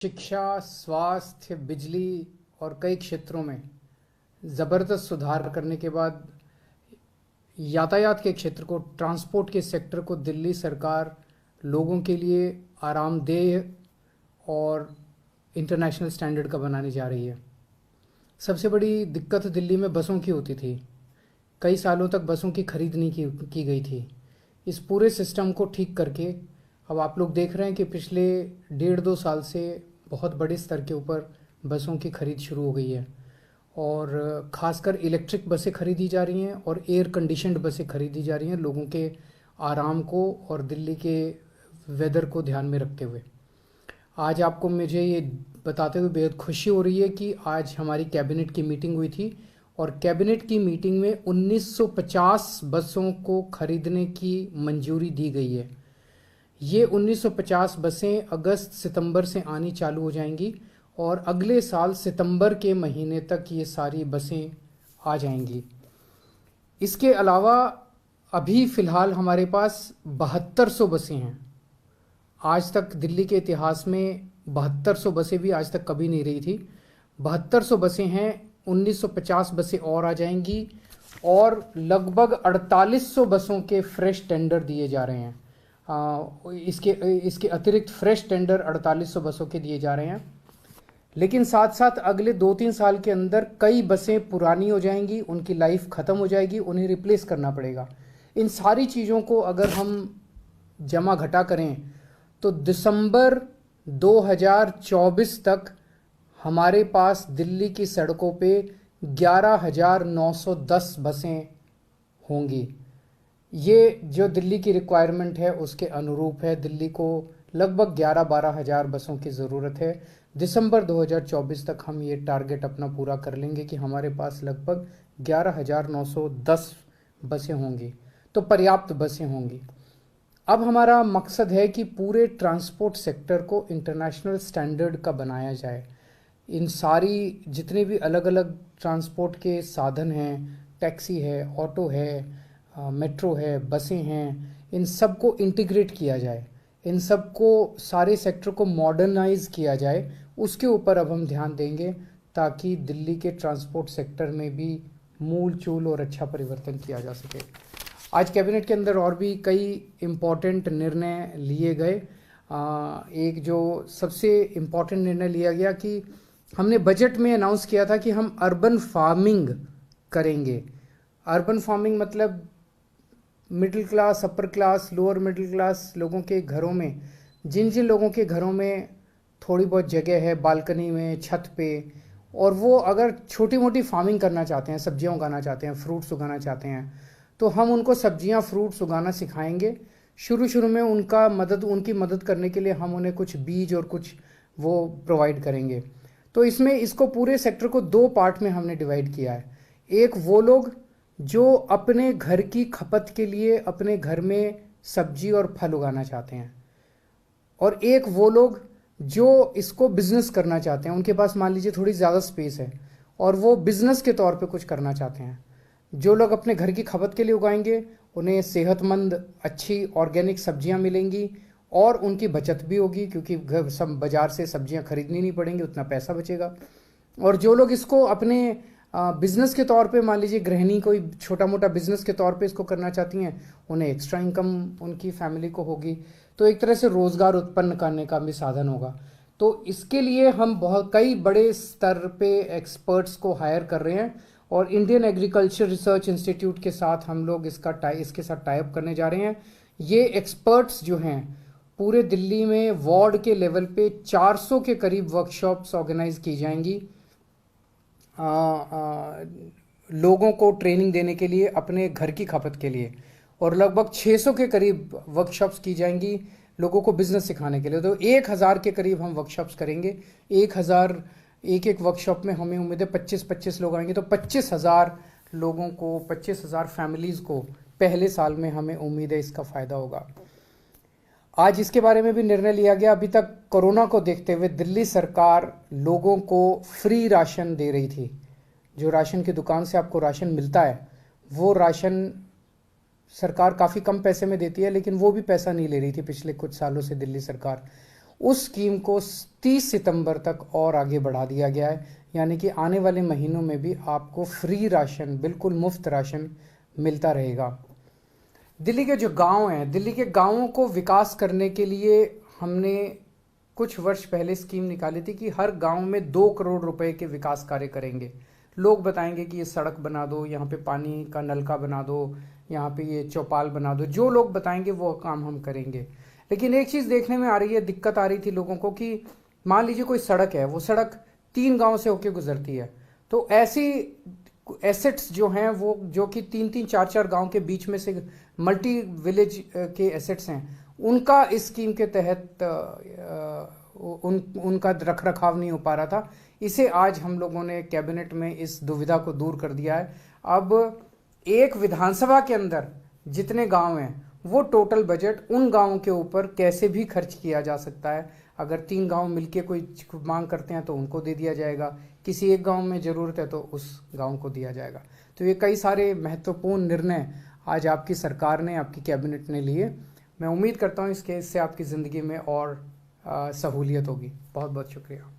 शिक्षा, स्वास्थ्य, बिजली और कई क्षेत्रों में ज़बरदस्त सुधार करने के बाद यातायात के क्षेत्र को, ट्रांसपोर्ट के सेक्टर को दिल्ली सरकार लोगों के लिए आरामदेह और इंटरनेशनल स्टैंडर्ड का बनाने जा रही है। सबसे बड़ी दिक्कत दिल्ली में बसों की होती थी। कई सालों तक बसों की खरीद नहीं की गई थी। इस पूरे सिस्टम को ठीक करके अब आप लोग देख रहे हैं कि पिछले 1.5-2 साल से बहुत बड़े स्तर के ऊपर बसों की खरीद शुरू हो गई है और ख़ासकर इलेक्ट्रिक बसें खरीदी जा रही हैं और एयर कंडीशनड बसें खरीदी जा रही हैं लोगों के आराम को और दिल्ली के वेदर को ध्यान में रखते हुए। आज आपको मुझे ये बताते हुए बेहद खुशी हो रही है कि आज हमारी कैबिनेट की मीटिंग हुई थी और कैबिनेट की मीटिंग में 1950 बसों को खरीदने की मंजूरी दी गई है। ये 1950 बसें अगस्त सितंबर से आनी चालू हो जाएंगी और अगले साल सितंबर के महीने तक ये सारी बसें आ जाएंगी। इसके अलावा अभी फ़िलहाल हमारे पास 7200 बसें हैं। आज तक दिल्ली के इतिहास में 7200 बसें भी आज तक कभी नहीं रही थी। 7200 बसें हैं, 1950 बसें और आ जाएंगी और लगभग 4800 बसों के फ्रेश टेंडर दिए जा रहे हैं। इसके अतिरिक्त फ्रेश टेंडर 4800 बसों के दिए जा रहे हैं। लेकिन साथ साथ अगले 2-3 साल के अंदर कई बसें पुरानी हो जाएंगी, उनकी लाइफ ख़त्म हो जाएगी, उन्हें रिप्लेस करना पड़ेगा। इन सारी चीज़ों को अगर हम जमा घटा करें तो दिसंबर 2024 तक हमारे पास दिल्ली की सड़कों पे 11,910 बसें होंगी। ये जो दिल्ली की रिक्वायरमेंट है उसके अनुरूप है। दिल्ली को लगभग 11-12 हज़ार बसों की ज़रूरत है। दिसंबर 2024 तक हम ये टारगेट अपना पूरा कर लेंगे कि हमारे पास लगभग 11,910 बसें होंगी, तो पर्याप्त बसें होंगी। अब हमारा मकसद है कि पूरे ट्रांसपोर्ट सेक्टर को इंटरनेशनल स्टैंडर्ड का बनाया जाए। इन सारी जितने भी अलग अलग ट्रांसपोर्ट के साधन हैं, टैक्सी है, ऑटो है, मेट्रो है, बसें हैं, इन सब को इंटीग्रेट किया जाए, इन सब को सारे सेक्टर को मॉडर्नाइज किया जाए। उसके ऊपर अब हम ध्यान देंगे ताकि दिल्ली के ट्रांसपोर्ट सेक्टर में भी मूल चूल और अच्छा परिवर्तन किया जा सके। आज कैबिनेट के अंदर और भी कई इम्पोर्टेंट निर्णय लिए गए। एक जो सबसे इम्पोर्टेंट निर्णय लिया गया कि हमने बजट में अनाउंस किया था कि हम अर्बन फार्मिंग करेंगे। अर्बन फार्मिंग मतलब middle class, upper class, lower middle class लोगों के घरों में, जिन जिन लोगों के घरों में थोड़ी बहुत जगह है बालकनी में, छत पे, और वो अगर छोटी मोटी फार्मिंग करना चाहते हैं, सब्जियां उगाना चाहते हैं, फ्रूट्स उगाना चाहते हैं, तो हम उनको सब्जियां फ्रूट्स उगाना सिखाएंगे। शुरू में उनकी मदद करने के लिए हम उन्हें कुछ बीज और कुछ वो प्रोवाइड करेंगे। तो इसको पूरे सेक्टर को 2 पार्ट में हमने डिवाइड किया है। एक वो लोग जो अपने घर की खपत के लिए अपने घर में सब्जी और फल उगाना चाहते हैं, और एक वो लोग जो इसको बिजनेस करना चाहते हैं, उनके पास मान लीजिए थोड़ी ज़्यादा स्पेस है और वो बिजनेस के तौर पे कुछ करना चाहते हैं। जो लोग अपने घर की खपत के लिए उगाएंगे उन्हें सेहतमंद अच्छी ऑर्गेनिक सब्जियां मिलेंगी और उनकी बचत भी होगी, क्योंकि सब बाज़ार से सब्जियां खरीदनी नहीं पड़ेंगी, उतना पैसा बचेगा। और जो लोग इसको अपने बिजनेस के तौर पे, मान लीजिए गृहिणी कोई छोटा मोटा बिजनेस के तौर पे इसको करना चाहती हैं, उन्हें एक्स्ट्रा इनकम उनकी फैमिली को होगी, तो एक तरह से रोज़गार उत्पन्न करने का भी साधन होगा। तो इसके लिए हम कई बड़े स्तर पे एक्सपर्ट्स को हायर कर रहे हैं और इंडियन एग्रीकल्चर रिसर्च इंस्टीट्यूट के साथ हम लोग इसके साथ टाई अप करने जा रहे हैं। ये एक्सपर्ट्स जो हैं पूरे दिल्ली में वार्ड के लेवल पे 400 के करीब वर्कशॉप्स ऑर्गेनाइज की जाएंगी लोगों को ट्रेनिंग देने के लिए अपने घर की खपत के लिए, और लगभग 600 के करीब वर्कशॉप्स की जाएंगी लोगों को बिजनेस सिखाने के लिए। तो 1000 के करीब हम वर्कशॉप्स करेंगे। 1000 एक वर्कशॉप में हमें उम्मीद है 25-25 लोग आएंगे, तो 25,000 लोगों को, 25,000 फैमिलीज़ को पहले साल में हमें उम्मीद है इसका फ़ायदा होगा। आज इसके बारे में भी निर्णय लिया गया। अभी तक कोरोना को देखते हुए दिल्ली सरकार लोगों को फ्री राशन दे रही थी। जो राशन की दुकान से आपको राशन मिलता है वो राशन सरकार काफ़ी कम पैसे में देती है, लेकिन वो भी पैसा नहीं ले रही थी पिछले कुछ सालों से दिल्ली सरकार। उस स्कीम को 30 सितंबर तक और आगे बढ़ा दिया गया है, यानी कि आने वाले महीनों में भी आपको फ्री राशन, बिल्कुल मुफ्त राशन मिलता रहेगा। दिल्ली के जो गांव हैं, दिल्ली के गांवों को विकास करने के लिए हमने कुछ वर्ष पहले स्कीम निकाली थी कि हर गांव में 2 करोड़ रुपए के विकास कार्य करेंगे। लोग बताएंगे कि ये सड़क बना दो, यहाँ पे पानी का नलका बना दो, यहाँ पे ये चौपाल बना दो, जो लोग बताएंगे वो काम हम करेंगे। लेकिन एक चीज़ देखने में आ रही है, दिक्कत आ रही थी लोगों को कि मान लीजिए कोई सड़क है, वो सड़क 3 गांव से होकर गुजरती है, तो ऐसी एसेट्स जो हैं वो, जो कि 3-3 4-4 गांव के बीच में से मल्टी विलेज के एसेट्स हैं, उनका इस स्कीम के तहत उनका रख रखाव नहीं हो पा रहा था। इसे आज हम लोगों ने कैबिनेट में इस दुविधा को दूर कर दिया है। अब एक विधानसभा के अंदर जितने गांव हैं, वो टोटल बजट उन गांवों के ऊपर कैसे भी खर्च किया जा सकता है। अगर 3 गांव मिलके कोई मांग करते हैं तो उनको दे दिया जाएगा, किसी एक गांव में ज़रूरत है तो उस गांव को दिया जाएगा। तो ये कई सारे महत्वपूर्ण निर्णय आज आपकी सरकार ने, आपकी कैबिनेट ने लिए। मैं उम्मीद करता हूँ इससे आपकी ज़िंदगी में और सहूलियत होगी। बहुत बहुत शुक्रिया।